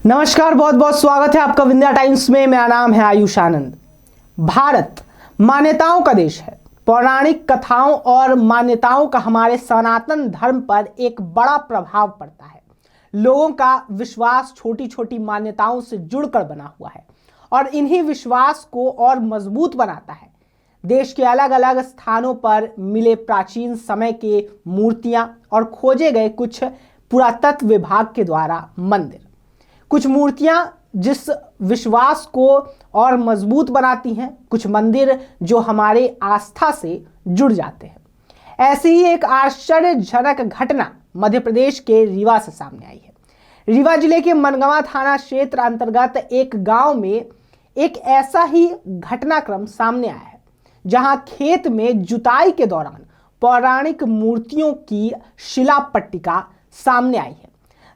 नमस्कार, बहुत बहुत स्वागत है आपका विंध्या टाइम्स में। मेरा नाम है आयुष आनंद। भारत मान्यताओं का देश है। पौराणिक कथाओं और मान्यताओं का हमारे सनातन धर्म पर एक बड़ा प्रभाव पड़ता है। लोगों का विश्वास छोटी छोटी मान्यताओं से जुड़कर बना हुआ है और इन्हीं विश्वास को और मजबूत बनाता है। देश के अलग अलग स्थानों पर मिले प्राचीन समय के मूर्तियां और खोजे गए कुछ पुरातत्व विभाग के द्वारा मंदिर, कुछ मूर्तियां जिस विश्वास को और मजबूत बनाती हैं, कुछ मंदिर जो हमारे आस्था से जुड़ जाते हैं। ऐसी ही एक आश्चर्यजनक घटना मध्य प्रदेश के रीवा से सामने आई है। रीवा जिले के मनगवा थाना क्षेत्र अंतर्गत एक गांव में एक ऐसा ही घटनाक्रम सामने आया है, जहां खेत में जुताई के दौरान पौराणिक मूर्तियों की शिला पट्टिका सामने आई है।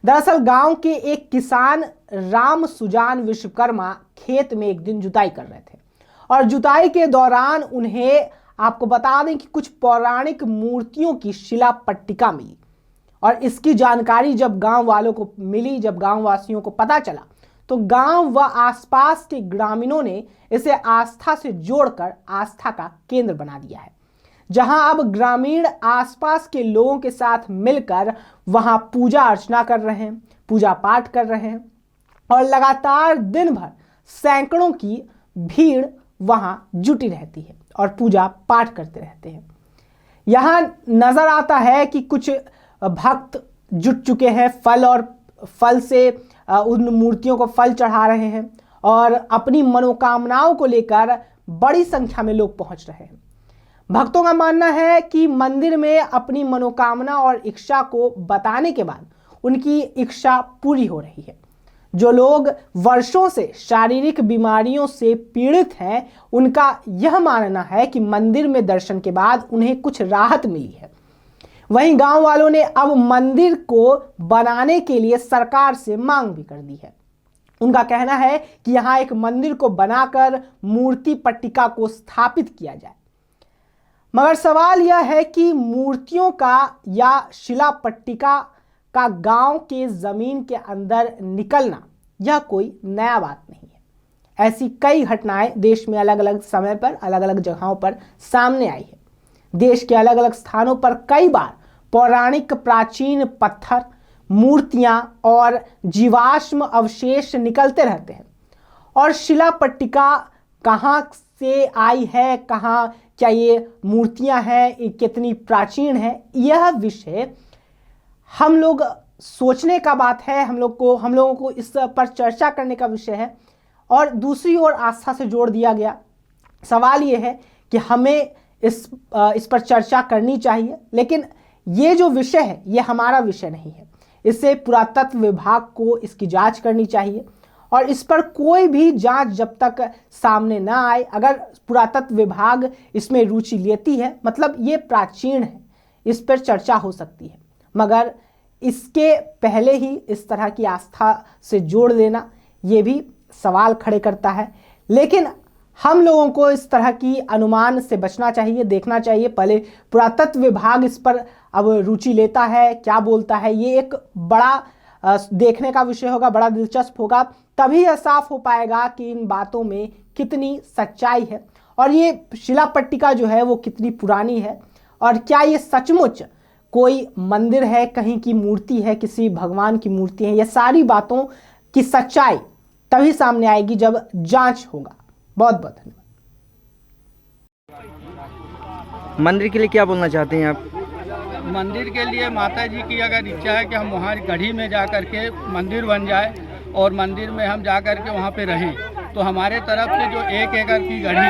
दरअसल गांव के एक किसान राम सुजान विश्वकर्मा खेत में एक दिन जुताई कर रहे थे और जुताई के दौरान उन्हें, आपको बता दें कि कुछ पौराणिक मूर्तियों की शिला पट्टिका मिली और इसकी जानकारी जब गांव वालों को मिली, जब गांव वासियों को पता चला, तो गांव व आसपास के ग्रामीणों ने इसे आस्था से जोड़कर आस्था का केंद्र बना दिया है, जहां अब ग्रामीण आसपास के लोगों के साथ मिलकर वहां पूजा अर्चना कर रहे हैं, पूजा पाठ कर रहे हैं और लगातार दिन भर सैकड़ों की भीड़ वहां जुटी रहती है और पूजा पाठ करते रहते हैं। यहां नजर आता है कि कुछ भक्त जुट चुके हैं, फल से उन मूर्तियों को फल चढ़ा रहे हैं और अपनी मनोकामनाओं को लेकर बड़ी संख्या में लोग पहुंच रहे हैं। भक्तों का मानना है कि मंदिर में अपनी मनोकामना और इच्छा को बताने के बाद उनकी इच्छा पूरी हो रही है। जो लोग वर्षों से शारीरिक बीमारियों से पीड़ित हैं, उनका यह मानना है कि मंदिर में दर्शन के बाद उन्हें कुछ राहत मिली है। वहीं गांव वालों ने अब मंदिर को बनाने के लिए सरकार से मांग भी कर दी है। उनका कहना है कि यहां एक मंदिर को बनाकर मूर्ति पट्टिका को स्थापित किया जाए। मगर सवाल यह है कि मूर्तियों का या शिला पट्टिका का गांव के जमीन के अंदर निकलना यह कोई नया बात नहीं है। ऐसी कई घटनाएं देश में अलग अलग समय पर अलग अलग जगहों पर सामने आई है। देश के अलग अलग स्थानों पर कई बार पौराणिक प्राचीन पत्थर, मूर्तियां और जीवाश्म अवशेष निकलते रहते हैं और शिला पट्टिका कहां से आई है, कहां क्या ये मूर्तियां हैं, कितनी प्राचीन है, यह विषय हम लोग सोचने का बात है। हम लोगों को इस पर चर्चा करने का विषय है और दूसरी ओर आस्था से जोड़ दिया गया। सवाल ये है कि हमें इस पर चर्चा करनी चाहिए, लेकिन ये जो विषय है ये हमारा विषय नहीं है। इससे पुरातत्व विभाग को इसकी जांच करनी चाहिए और इस पर कोई भी जांच जब तक सामने ना आए, अगर पुरातत्व विभाग इसमें रुचि लेती है, मतलब ये प्राचीन है, इस पर चर्चा हो सकती है, मगर इसके पहले ही इस तरह की आस्था से जोड़ देना ये भी सवाल खड़े करता है। लेकिन हम लोगों को इस तरह की अनुमान से बचना चाहिए, देखना चाहिए पहले पुरातत्व विभाग इस पर अब रुचि लेता है, क्या बोलता है। ये एक बड़ा देखने का विषय होगा, बड़ा दिलचस्प होगा, तभी यह साफ हो पाएगा कि इन बातों में कितनी सच्चाई है और ये शिला पट्टिका जो है वो कितनी पुरानी है और क्या ये सचमुच कोई मंदिर है, कहीं की मूर्ति है, किसी भगवान की मूर्ति है। ये सारी बातों की सच्चाई तभी सामने आएगी जब जांच होगा। बहुत बहुत धन्यवाद। मंदिर के लिए क्या बोलना चाहते हैं आप? मंदिर के लिए माता जी की अगर इच्छा है कि हम वहाँ गढ़ी में जा कर के मंदिर बन जाए और मंदिर में हम जा कर के वहाँ पे रहें, तो हमारे तरफ से जो 1 एकड़ की गढ़ी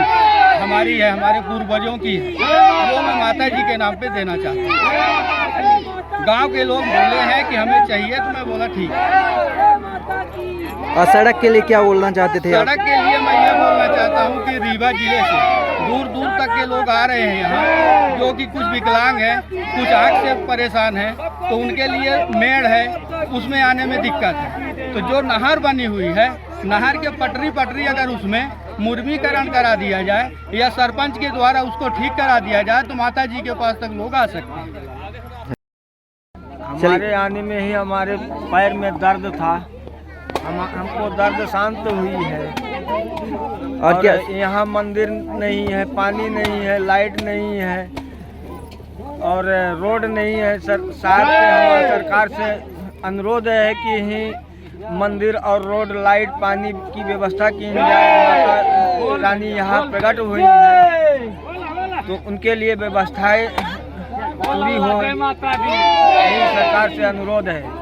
हमारी है, हमारे पूर्वजों की है, वो मैं माता जी के नाम पे देना चाहता हूँ। गांव के लोग बोले हैं कि हमें चाहिए, तो मैं बोला ठीक है। और सड़क के लिए क्या बोलना चाहते थे आप? सड़क के लिए मैं ये बोलना चाहता हूँ कि रीवा जिले से दूर दूर तक के लोग आ रहे हैं यहाँ, जो कि कुछ विकलांग हैं, कुछ आँख से परेशान हैं, तो उनके लिए मेड़ है, उसमें आने में दिक्कत है। तो जो नहर बनी हुई है, नहर के पटरी अगर उसमें मुर्मीकरण करा दिया जाए या सरपंच के द्वारा उसको ठीक करा दिया जाए, तो माता जी के पास तक लोग आ सकते हैं। हमारे आने में ही हमारे पैर में दर्द था, हमको दर्द शांत हुई है। और क्या यहाँ मंदिर नहीं है, पानी नहीं है, लाइट नहीं है और रोड नहीं है। हमारी सरकार से अनुरोध है कि ही मंदिर और रोड, लाइट, पानी की व्यवस्था की जाए। माता रानी यहाँ प्रकट हुई है तो उनके लिए व्यवस्थाएं पूरी हो, यही सरकार से अनुरोध है।